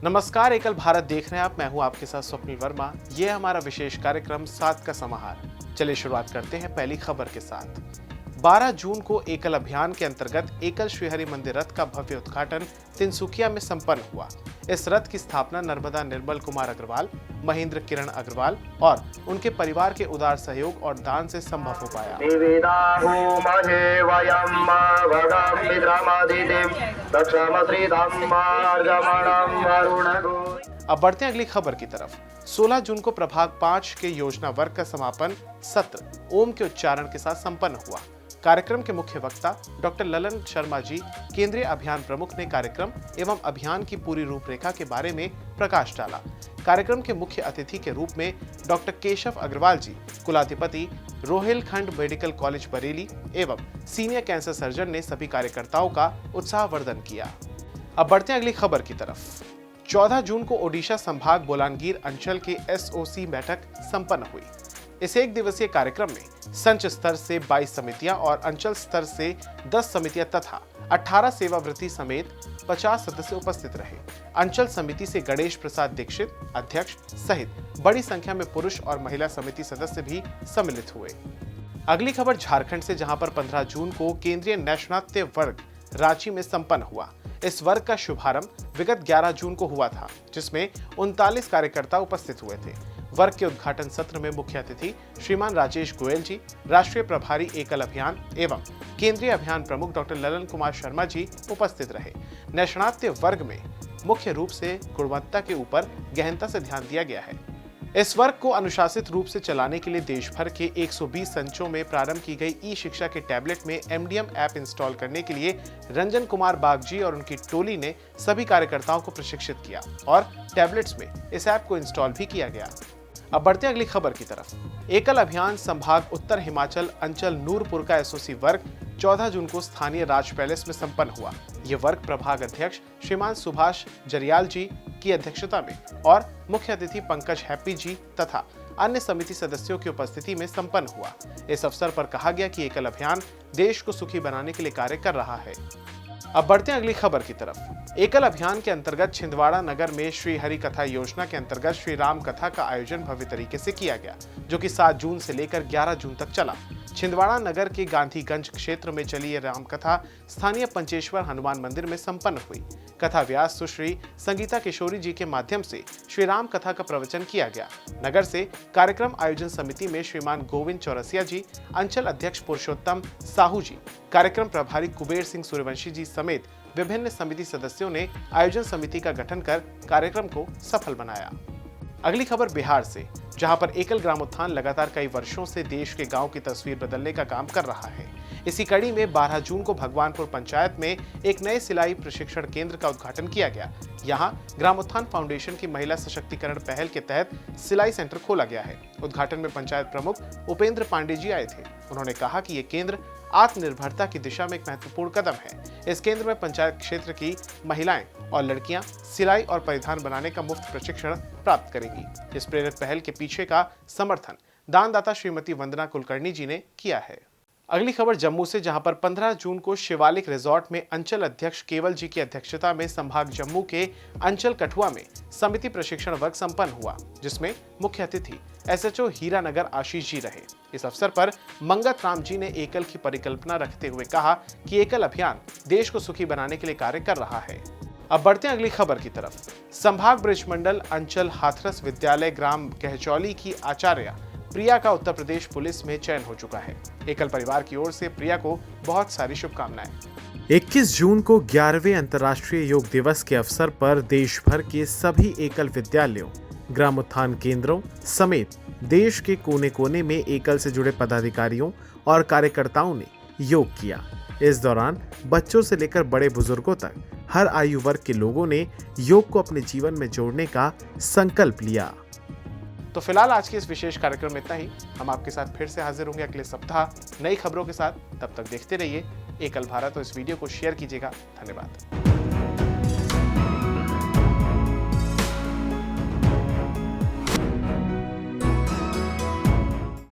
नमस्कार, एकल भारत देख रहे हैं आप। मैं हूं आपके साथ स्वप्निल वर्मा। ये है हमारा विशेष कार्यक्रम 7 का समाहार। चलिए शुरुआत करते हैं पहली खबर के साथ। 12 जून को एकल अभियान के अंतर्गत एकल श्रीहरि मंदिर रथ का भव्य उद्घाटन तिनसुकिया में संपन्न हुआ। इस रथ की स्थापना नर्मदा निर्मल कुमार अग्रवाल, महेंद्र किरण अग्रवाल और उनके परिवार के उदार सहयोग और दान से संभव हो पाया। अब बढ़ते हैं अगली खबर की तरफ। 16 जून को प्रभाग 5 के योजना वर्ग का समापन सत्र ओम के उच्चारण के साथ संपन्न हुआ। कार्यक्रम के मुख्य वक्ता डॉक्टर ललन शर्मा जी, केंद्रीय अभियान प्रमुख, ने कार्यक्रम एवं अभियान की पूरी रूपरेखा के बारे में प्रकाश डाला। कार्यक्रम के मुख्य अतिथि के रूप में डॉक्टर केशव अग्रवाल जी, कुलाधिपति रोहिलखंड मेडिकल कॉलेज बरेली एवं सीनियर कैंसर सर्जन, ने सभी कार्यकर्ताओं का उत्साहवर्धन किया। अब बढ़ते हैं अगली खबर की तरफ। 14 जून को ओडिशा संभाग बोलांगीर अंचल के एसओसी बैठक संपन्न हुई। इस एक दिवसीय कार्यक्रम में संच स्तर से 22 समितियां और अंचल स्तर से 10 समितियां तथा 18 सेवावृत्ति समेत 50 सदस्य उपस्थित रहे। अंचल समिति से गणेश प्रसाद दीक्षित अध्यक्ष सहित बड़ी संख्या में पुरुष और महिला समिति सदस्य भी सम्मिलित हुए। अगली खबर झारखंड से, जहां पर 15 जून को केंद्रीय नैशनत्य वर्ग रांची में संपन्न हुआ। इस वर्ग का शुभारंभ विगत 11 जून को हुआ था, जिसमें 39 कार्यकर्ता उपस्थित हुए थे। वर्ग के उद्घाटन सत्र में मुख्य अतिथि श्रीमान राजेश गोयल जी, राष्ट्रीय प्रभारी एकल अभियान एवं केंद्रीय अभियान प्रमुख डॉक्टर ललन कुमार शर्मा जी उपस्थित रहे। नैशनत्य वर्ग में मुख्य रूप से गुणवत्ता के ऊपर गहनता से ध्यान दिया गया है। इस वर्ग को अनुशासित रूप से चलाने के लिए देश भर के 120 संचों में प्रारंभ की गई ई शिक्षा के टैबलेट में एमडीएम ऐप इंस्टॉल करने के लिए रंजन कुमार बागजी और उनकी टोली ने सभी कार्यकर्ताओं को प्रशिक्षित किया और टैबलेट्स में इस ऐप को इंस्टॉल भी किया गया। अब बढ़ते अगली खबर की तरफ। एकल अभियान संभाग उत्तर हिमाचल अंचल नूरपुर का एसओसी वर्ग 14 जून को स्थानीय राज पैलेस में संपन्न हुआ। ये वर्ग प्रभाग अध्यक्ष श्रीमान सुभाष जरियाल जी की अध्यक्षता में और मुख्य अतिथि पंकज हैप्पी जी तथा अन्य समिति सदस्यों की उपस्थिति में संपन्न हुआ। इस अवसर पर कहा गया कि एकल अभियान देश को सुखी बनाने के लिए कार्य कर रहा है। अब बढ़ते हैं अगली खबर की तरफ। एकल अभियान के अंतर्गत छिंदवाड़ा नगर में श्री हरि कथा योजना के अंतर्गत श्री राम कथा का आयोजन भव्य तरीके से किया गया, जो कि 7 जून से लेकर 11 जून तक चला। छिंदवाड़ा नगर के गांधीगंज क्षेत्र में चली ये राम कथा स्थानीय पंचेश्वर हनुमान मंदिर में संपन्न हुई। कथा व्यास सुश्री संगीता किशोरी जी के माध्यम से श्री राम कथा का प्रवचन किया गया। नगर से कार्यक्रम आयोजन समिति में श्रीमान गोविंद चौरसिया जी, अंचल अध्यक्ष पुरुषोत्तम साहू जी, कार्यक्रम प्रभारी कुबेर सिंह सूर्यवंशी जी समेत विभिन्न समिति सदस्यों ने आयोजन समिति का गठन कर कार्यक्रम को सफल बनाया। अगली खबर बिहार से, जहां पर एकल ग्रामोत्थान लगातार कई वर्षों से देश के गांव की तस्वीर बदलने का काम कर रहा है। इसी कड़ी में 12 जून को भगवानपुर पंचायत में एक नए सिलाई प्रशिक्षण केंद्र का उद्घाटन किया गया। यहां ग्रामोत्थान फाउंडेशन की महिला सशक्तिकरण पहल के तहत सिलाई सेंटर खोला गया है। उद्घाटन में पंचायत प्रमुख उपेंद्र पांडे जी आए थे। उन्होंने कहा कि ये केंद्र आत्मनिर्भरता की दिशा में एक महत्वपूर्ण कदम है। इस केंद्र में पंचायत क्षेत्र की महिलाएं और लड़कियां सिलाई और परिधान बनाने का मुफ्त प्रशिक्षण प्राप्त करेंगी। इस प्रेरक पहल के पीछे का समर्थन दानदाता श्रीमती वंदना कुलकर्णी जी ने किया है। अगली खबर जम्मू से, जहां पर 15 जून को शिवालिक रिजॉर्ट में अंचल अध्यक्ष केवल जी की अध्यक्षता में संभाग जम्मू के अंचल कठुआ में समिति प्रशिक्षण वर्ग संपन्न हुआ, जिसमें मुख्य अतिथि एसएचओ हीरानगर आशीष जी रहे। इस अवसर पर मंगत राम जी ने एकल की परिकल्पना रखते हुए कहा कि एकल अभियान देश को सुखी बनाने के लिए कार्य कर रहा है। अब बढ़ते हैं अगली खबर की तरफ। संभाग ब्रिजमंडल अंचल हाथरस विद्यालय ग्राम कहचौली की आचार्य प्रिया का उत्तर प्रदेश पुलिस में चयन हो चुका है। एकल परिवार की ओर से प्रिया को बहुत सारी शुभकामनाएं। 21 जून को 11वें अंतर्राष्ट्रीय योग दिवस के अवसर पर देश भर के सभी एकल विद्यालयों, ग्रामोत्थान केंद्रों समेत देश के कोने कोने में एकल से जुड़े पदाधिकारियों और कार्यकर्ताओं ने योग किया। इस दौरान बच्चों से लेकर बड़े बुजुर्गों तक हर आयु वर्ग के लोगों ने योग को अपने जीवन में जोड़ने का संकल्प लिया। तो फिलहाल आज के इस विशेष कार्यक्रम में इतना ही। हम आपके साथ फिर से हाजिर होंगे अगले सप्ताह नई खबरों के साथ। तब तक देखते रहिए एकल भारत और इस वीडियो को शेयर कीजिएगा। धन्यवाद।